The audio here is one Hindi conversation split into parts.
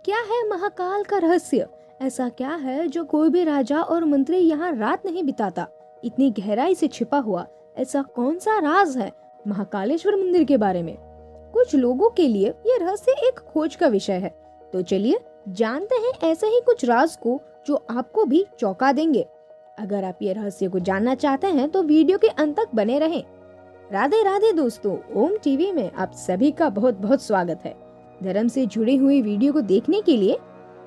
क्या है महाकाल का रहस्य? ऐसा क्या है जो कोई भी राजा और मंत्री यहाँ रात नहीं बिताता? इतनी गहराई से छिपा हुआ ऐसा कौन सा राज है महाकालेश्वर मंदिर के बारे में? कुछ लोगों के लिए ये रहस्य एक खोज का विषय है। तो चलिए जानते हैं ऐसे ही कुछ राज को जो आपको भी चौंका देंगे। अगर आप ये रहस्य को जानना चाहते हैं तो वीडियो के अंत तक बने रहें। राधे राधे दोस्तों, ओम टीवी में आप सभी का बहुत बहुत स्वागत है। धर्म से जुड़ी हुई वीडियो को देखने के लिए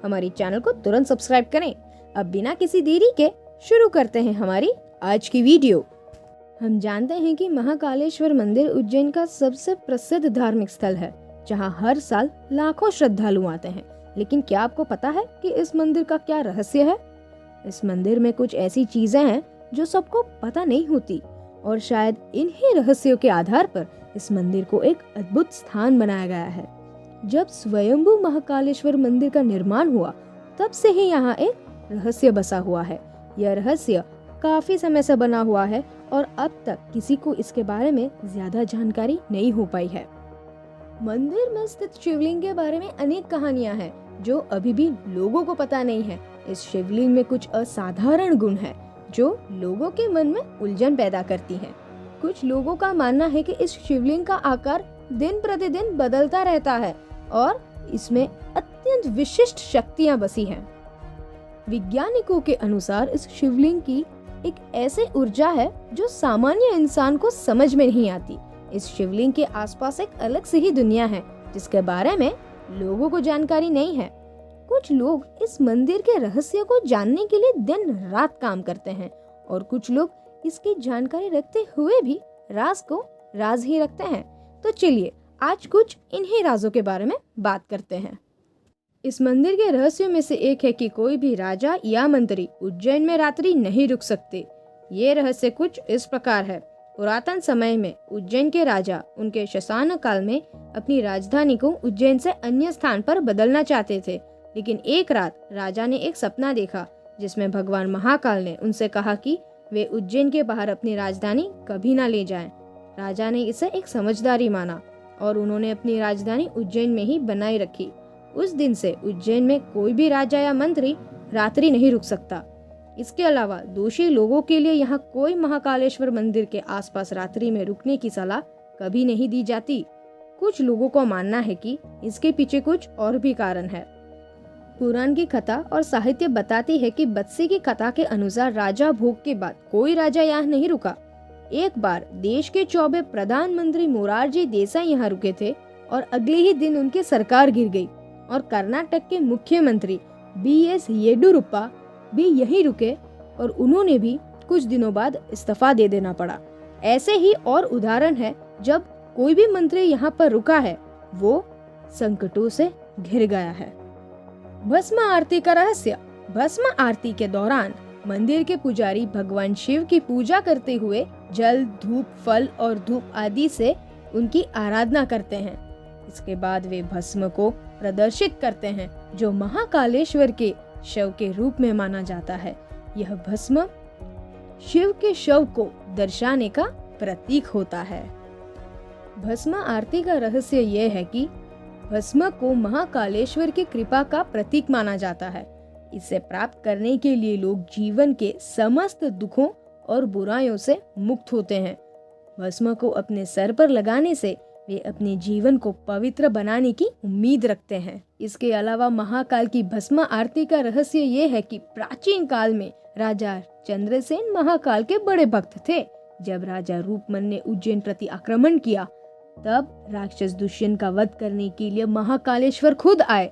हमारे चैनल को तुरंत सब्सक्राइब करें। अब बिना किसी देरी के शुरू करते हैं हमारी आज की वीडियो। हम जानते हैं कि महाकालेश्वर मंदिर उज्जैन का सबसे प्रसिद्ध धार्मिक स्थल है, जहां हर साल लाखों श्रद्धालु आते हैं। लेकिन क्या आपको पता है कि इस मंदिर का क्या रहस्य है? इस मंदिर में कुछ ऐसी चीजें हैं जो सबको पता नहीं होती, और शायद इन्हीं रहस्यों के आधार पर इस मंदिर को एक अद्भुत स्थान बनाया गया है। जब स्वयंभू महाकालेश्वर मंदिर का निर्माण हुआ, तब से ही यहाँ एक रहस्य बसा हुआ है। यह रहस्य काफी समय से बना हुआ है और अब तक किसी को इसके बारे में ज्यादा जानकारी नहीं हो पाई है। मंदिर में स्थित शिवलिंग के बारे में अनेक कहानियां हैं जो अभी भी लोगों को पता नहीं है। इस शिवलिंग में कुछ असाधारण गुण है जो लोगों के मन में उलझन पैदा करती हैं। कुछ लोगों का मानना है कि इस शिवलिंग का आकार दिन प्रतिदिन बदलता रहता है और इसमें अत्यंत विशिष्ट शक्तियां बसी हैं। वैज्ञानिकों के अनुसार इस शिवलिंग की एक ऐसी ऊर्जा है जो सामान्य इंसान को समझ में नहीं आती। इस शिवलिंग के आसपास एक अलग से ही दुनिया है जिसके बारे में लोगों को जानकारी नहीं है। कुछ लोग इस मंदिर के रहस्य को जानने के लिए दिन रात काम करते हैं और कुछ लोग इसकी जानकारी रखते हुए भी राज को राज ही रखते हैं। तो चलिए आज कुछ इन्हीं राजों के बारे में बात करते हैं। इस मंदिर के रहस्यों में से एक है कि कोई भी राजा या मंत्री उज्जैन में रात्रि नहीं रुक सकते। ये रहस्य कुछ इस प्रकार है। पुरातन समय में उज्जैन के राजा उनके शासन काल में अपनी राजधानी को उज्जैन से अन्य स्थान पर बदलना चाहते थे, लेकिन एक रात राजा ने एक सपना देखा जिसमें भगवान महाकाल ने उनसे कहा कि वे उज्जैन के बाहर अपनी राजधानी कभी ना ले जाएं। राजा ने इसे एक समझदारी माना और उन्होंने अपनी राजधानी उज्जैन में ही बनाए रखी। उस दिन से उज्जैन में कोई भी राजा या मंत्री रात्रि नहीं रुक सकता। इसके अलावा दोषी लोगों के लिए यहाँ कोई महाकालेश्वर मंदिर के आसपास रात्रि में रुकने की सलाह कभी नहीं दी जाती। कुछ लोगों को मानना है कि इसके पीछे कुछ और भी कारण है। पुराण की कथा और साहित्य बताती है कि बत्सी की कथा के अनुसार राजा भोग के बाद कोई राजा यहाँ नहीं रुका। एक बार देश के 24 प्रधानमंत्री मोरारजी देसाई यहाँ रुके थे और अगले ही दिन उनकी सरकार गिर गई और कर्नाटक के मुख्यमंत्री BS येडियुरप्पा भी यहीं रुके और उन्होंने भी कुछ दिनों बाद इस्तीफा दे देना पड़ा। ऐसे ही और उदाहरण है जब कोई भी मंत्री यहाँ पर रुका है वो संकटों से घिर गया है। भस्म आरती का रहस्य। भस्म आरती के दौरान मंदिर के पुजारी भगवान शिव की पूजा करते हुए जल, धूप, फल और धूप आदि से उनकी आराधना करते हैं। इसके बाद वे भस्म को प्रदर्शित करते हैं जो महाकालेश्वर के शव के रूप में माना जाता है। यह भस्म शिव के शव को दर्शाने का प्रतीक होता है। भस्म आरती का रहस्य यह है कि भस्म को महाकालेश्वर की कृपा का प्रतीक माना जाता है। इसे प्राप्त करने के लिए लोग जीवन के समस्त दुखों और बुराइयों से मुक्त होते हैं। भस्म को अपने सर पर लगाने से वे अपने जीवन को पवित्र बनाने की उम्मीद रखते हैं। इसके अलावा महाकाल की भस्म आरती का रहस्य ये है कि प्राचीन काल में राजा चंद्रसेन महाकाल के बड़े भक्त थे। जब राजा रूपमन ने उज्जैन प्रति आक्रमण किया, तब राक्षस दुष्यंत का वध करने के लिए महाकालेश्वर खुद आए।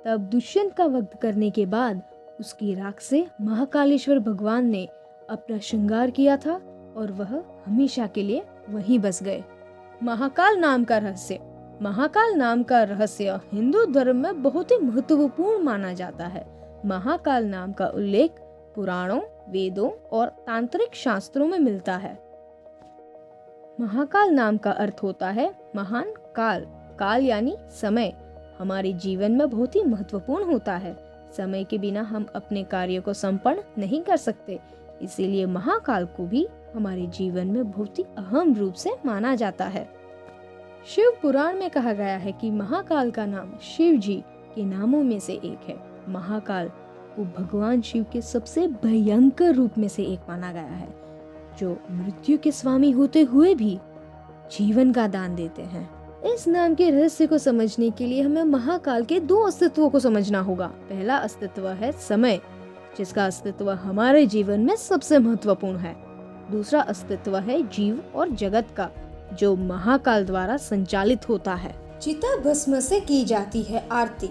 तब दुष्यंत का वध करने के बाद उसकी राख से महाकालेश्वर भगवान ने अपना श्रृंगार किया था और वह हमेशा के लिए वहीं बस गए। महाकाल नाम का रहस्य। महाकाल नाम का रहस्य हिंदू धर्म में बहुत ही महत्वपूर्ण माना जाता है। महाकाल नाम का उल्लेख पुराणों, वेदों और तांत्रिक शास्त्रों में मिलता है। महाकाल नाम का अर्थ होता है महान काल। काल यानी समय हमारे जीवन में बहुत ही महत्वपूर्ण होता है। समय के बिना हम अपने कार्य को संपन्न नहीं कर सकते, इसीलिए महाकाल को भी हमारे जीवन में बहुत ही अहम रूप से माना जाता है। शिव पुराण में कहा गया है कि महाकाल का नाम शिव जी के नामों में से एक है। महाकाल को भगवान शिव के सबसे भयंकर रूप में से एक माना गया है, जो मृत्यु के स्वामी होते हुए भी जीवन का दान देते हैं। इस नाम के रहस्य को समझने के लिए हमें महाकाल के दो अस्तित्वों को समझना होगा। पहला अस्तित्व है समय, जिसका अस्तित्व हमारे जीवन में सबसे महत्वपूर्ण है। दूसरा अस्तित्व है जीव और जगत का, जो महाकाल द्वारा संचालित होता है। चिता भस्म से की जाती है आरती।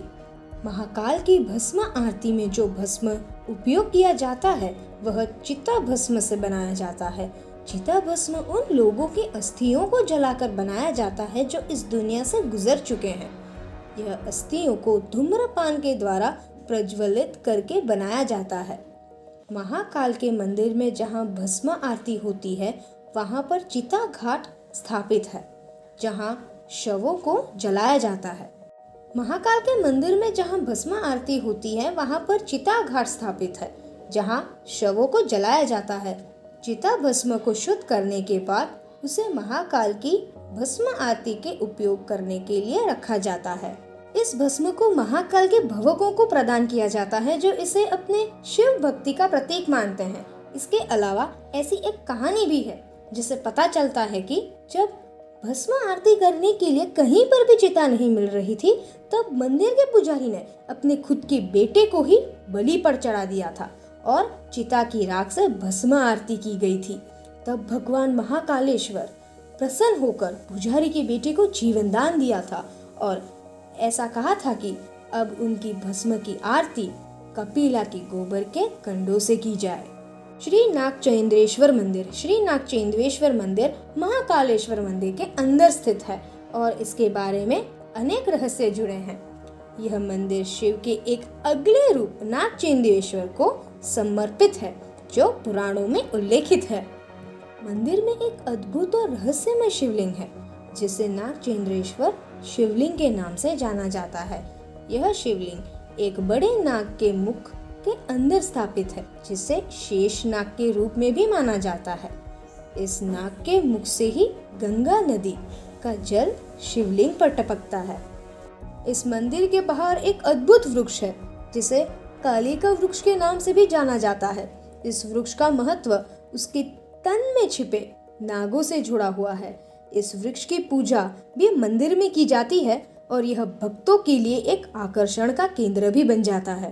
महाकाल की भस्म आरती में जो भस्म उपयोग किया जाता है वह चिता भस्म से बनाया जाता है। चिता भस्म उन लोगों की अस्थियों को जलाकर बनाया जाता है जो इस दुनिया से गुजर चुके हैं। यह अस्थियों को धूम्रपान के द्वारा प्रज्वलित करके बनाया जाता है। महाकाल के मंदिर में जहाँ भस्म आरती होती है वहाँ पर चिता घाट स्थापित है, जहाँ शवों को जलाया जाता है। महाकाल के मंदिर में जहाँ भस्म आरती होती है वहाँ पर चिता घाट स्थापित है, जहाँ शवों को जलाया जाता है। चिता भस्म को शुद्ध करने के बाद उसे महाकाल की भस्म आरती के उपयोग करने के लिए रखा जाता है। इस भस्म को महाकाल के भवकों को प्रदान किया जाता है, जो इसे अपने शिव भक्ति का प्रतीक मानते हैं। इसके अलावा ऐसी एक कहानी भी है जिससे पता चलता है कि जब भस्म आरती करने के लिए कहीं पर भी चिता नहीं मिल रही थी, तब मंदिर के पुजारी ने अपने खुद के बेटे को ही बलि पर चढ़ा दिया था और चिता की राख से भस्म आरती की गई थी। तब भगवान महाकालेश्वर प्रसन्न होकर पुजारी के बेटे को जीवन दान दिया था और ऐसा कहा था कि अब उनकी भस्म की आरती कपिला के गोबर के कंडों से की जाए। श्री नागचंद्रेश्वर मंदिर। श्री नागचंद्रेश्वर मंदिर महाकालेश्वर मंदिर के अंदर स्थित है और इसके बारे में अनेक रहस्य जुड़े हैं। यह मंदिर शिव के एक अगले रूप नागचंद्रेश्वर को समर्पित है, जो पुराणों में उल्लेखित है। मंदिर में एक अद्भुत और रहस्यमय शिवलिंग है, जिसे नागचंद्रेश्वर शिवलिंग के नाम से जाना जाता है। यह शिवलिंग एक बड़े नाग के मुख के अंदर स्थापित है, जिसे शेष नाग के रूप में भी माना जाता है। इस नाग के मुख से ही गंगा नदी का जल शिवलिंग पर टपकता है। इस मंदिर के बाहर एक अद्भुत वृक्ष है, जिसे कालिका वृक्ष के नाम से भी जाना जाता है। इस वृक्ष का महत्व उसके तन में छिपे नागों से जुड़ा हुआ है। इस वृक्ष की पूजा भी मंदिर में की जाती है और यह भक्तों के लिए एक आकर्षण का केंद्र भी बन जाता है।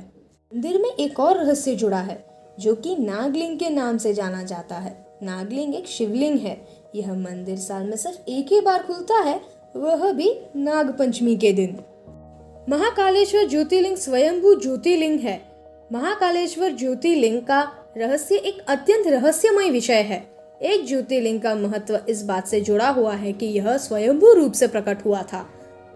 मंदिर में एक और रहस्य जुड़ा है, जो कि नागलिंग के नाम से जाना जाता है। नागलिंग एक शिवलिंग है। यह मंदिर साल में सिर्फ एक ही बार खुलता है, वह भी नाग पंचमी के दिन। महाकालेश्वर ज्योतिर्लिंग स्वयंभू ज्योतिर्लिंग है। महाकालेश्वर ज्योतिर्लिंग का रहस्य एक अत्यंत रहस्यमय विषय है। एक ज्योतिर्लिंग का महत्व इस बात से जुड़ा हुआ है कि यह स्वयंभू रूप से प्रकट हुआ था।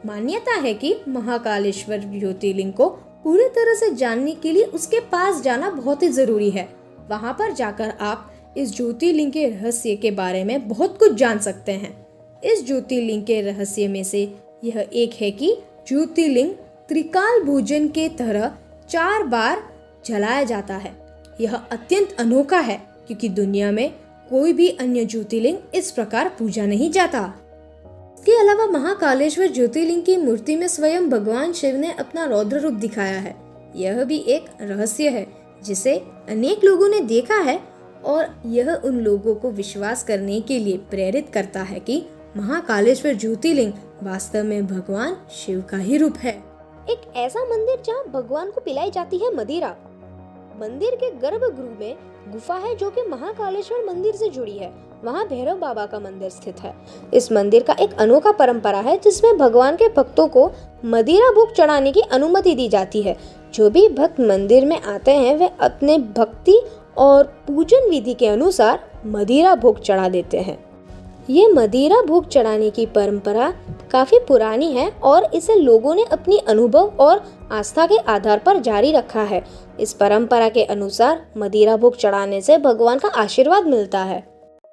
मान्यता है कि महाकालेश्वर ज्योतिर्लिंग को पूरी तरह से जानने के लिए उसके पास जाना बहुत ही जरूरी है। वहां पर जाकर आप इस ज्योतिर्लिंग के रहस्य के बारे में बहुत कुछ जान सकते हैं। इस ज्योतिर्लिंग के रहस्य में से यह एक है कि ज्योतिर्लिंग त्रिकाल भोजन के तरह 4 बार जलाया जाता है। यह अत्यंत अनोखा है, क्योंकि दुनिया में कोई भी अन्य ज्योतिर्लिंग इस प्रकार पूजा नहीं जाता। इसके अलावा महाकालेश्वर ज्योतिर्लिंग की मूर्ति में स्वयं भगवान शिव ने अपना रौद्र रूप दिखाया है। यह भी एक रहस्य है जिसे अनेक लोगों ने देखा है और यह उन लोगों को विश्वास करने के लिए प्रेरित करता है कि महाकालेश्वर ज्योतिर्लिंग वास्तव में भगवान शिव का ही रूप है। एक ऐसा मंदिर जहाँ भगवान को पिलाई जाती है मदिरा। मंदिर के गर्भगृह में गुफा है जो कि महाकालेश्वर मंदिर से जुड़ी है। वहाँ भैरव बाबा का मंदिर स्थित है। इस मंदिर का एक अनोखा परंपरा है जिसमें भगवान के भक्तों को मदिरा भोग चढ़ाने की अनुमति दी जाती है। जो भी भक्त मंदिर में आते हैं वे अपने भक्ति और पूजन विधि के अनुसार मदिरा भोग चढ़ा देते हैं। ये मदिरा भोग चढ़ाने की परंपरा काफी पुरानी है और इसे लोगों ने अपनी अनुभव और आस्था के आधार पर जारी रखा है। इस परंपरा के अनुसार मदिरा भोग चढ़ाने से भगवान का आशीर्वाद मिलता है।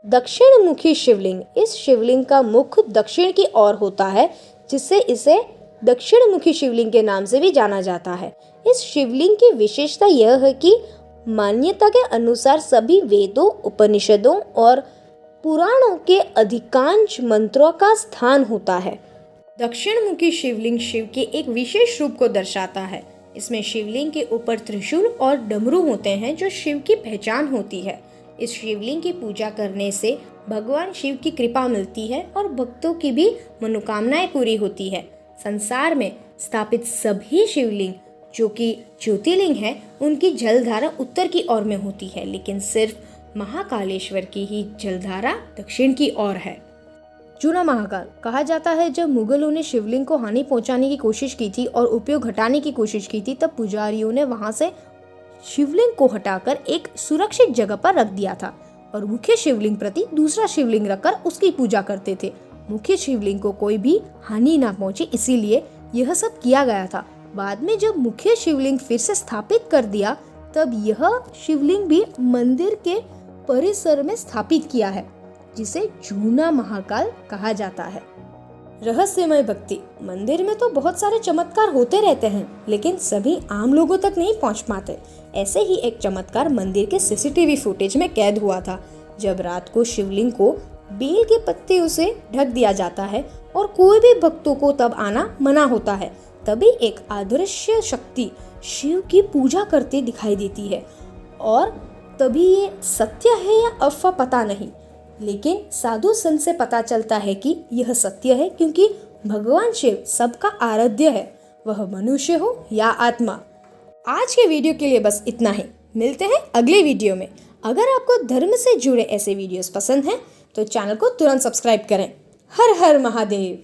दक्षिण मुखी शिवलिंग। इस शिवलिंग का मुख दक्षिण की ओर होता है, जिससे इसे दक्षिण मुखी शिवलिंग के नाम से भी जाना जाता है। इस शिवलिंग की विशेषता यह है कि मान्यता के अनुसार सभी वेदों, उपनिषदों और पुराणों के अधिकांश मंत्रों का स्थान होता है। दक्षिणमुखी शिवलिंग शिव के एक विशेष रूप को दर्शाता है। इसमें शिवलिंग के ऊपर त्रिशूल और डमरू होते हैं जो शिव की पहचान होती है। इस शिवलिंग की पूजा करने से भगवान शिव की कृपा मिलती है और भक्तों की भी मनोकामनाएं पूरी होती है। संसार में स्थापित सभी शिवलिंग जो कि ज्योतिर्लिंग है, उनकी जलधारा उत्तर की ओर में होती है, लेकिन सिर्फ महाकालेश्वर की ही जलधारा दक्षिण की ओर है। जूना महाकाल कहा जाता है जब मुगलों ने शिवलिंग को हानि पहुंचाने की कोशिश की थी और उपयोग हटाने की कोशिश की थी, तब पुजारियों ने वहां से शिवलिंग को हटाकर एक सुरक्षित जगह पर रख दिया था और मुख्य शिवलिंग प्रति दूसरा शिवलिंग रखकर उसकी पूजा करते थे। मुख्य शिवलिंग को कोई भी हानि ना पहुंचे, इसीलिए यह सब किया गया था। बाद में जब मुख्य शिवलिंग फिर से स्थापित कर दिया, तब यह शिवलिंग भी मंदिर के परिसर में स्थापित किया है, जिसे जूना महाकाल कहा जाता है। रहस्यमय भक्ति। मंदिर में तो बहुत सारे चमत्कार होते रहते हैं, लेकिन सभी आम लोगों तक नहीं पहुंच पाते। ऐसे ही एक चमत्कार मंदिर के सीसीटीवी फुटेज में कैद हुआ था। जब रात को शिवलिंग को बेल के पत्तियों से ढक दिया जाता है और कोई भी भक्तों को तब आना मना होता है, तभी एक अदृश्य शक्ति शिव की पूजा करते दिखाई देती है। और तभी ये सत्य है या अफवाह पता नहीं, लेकिन साधु संत से पता चलता है कि यह सत्य है, क्योंकि भगवान शिव सबका आराध्य है, वह मनुष्य हो या आत्मा। आज के वीडियो के लिए बस इतना ही। मिलते हैं अगले वीडियो में। अगर आपको धर्म से जुड़े ऐसे वीडियोस पसंद हैं तो चैनल को तुरंत सब्सक्राइब करें। हर हर महादेव।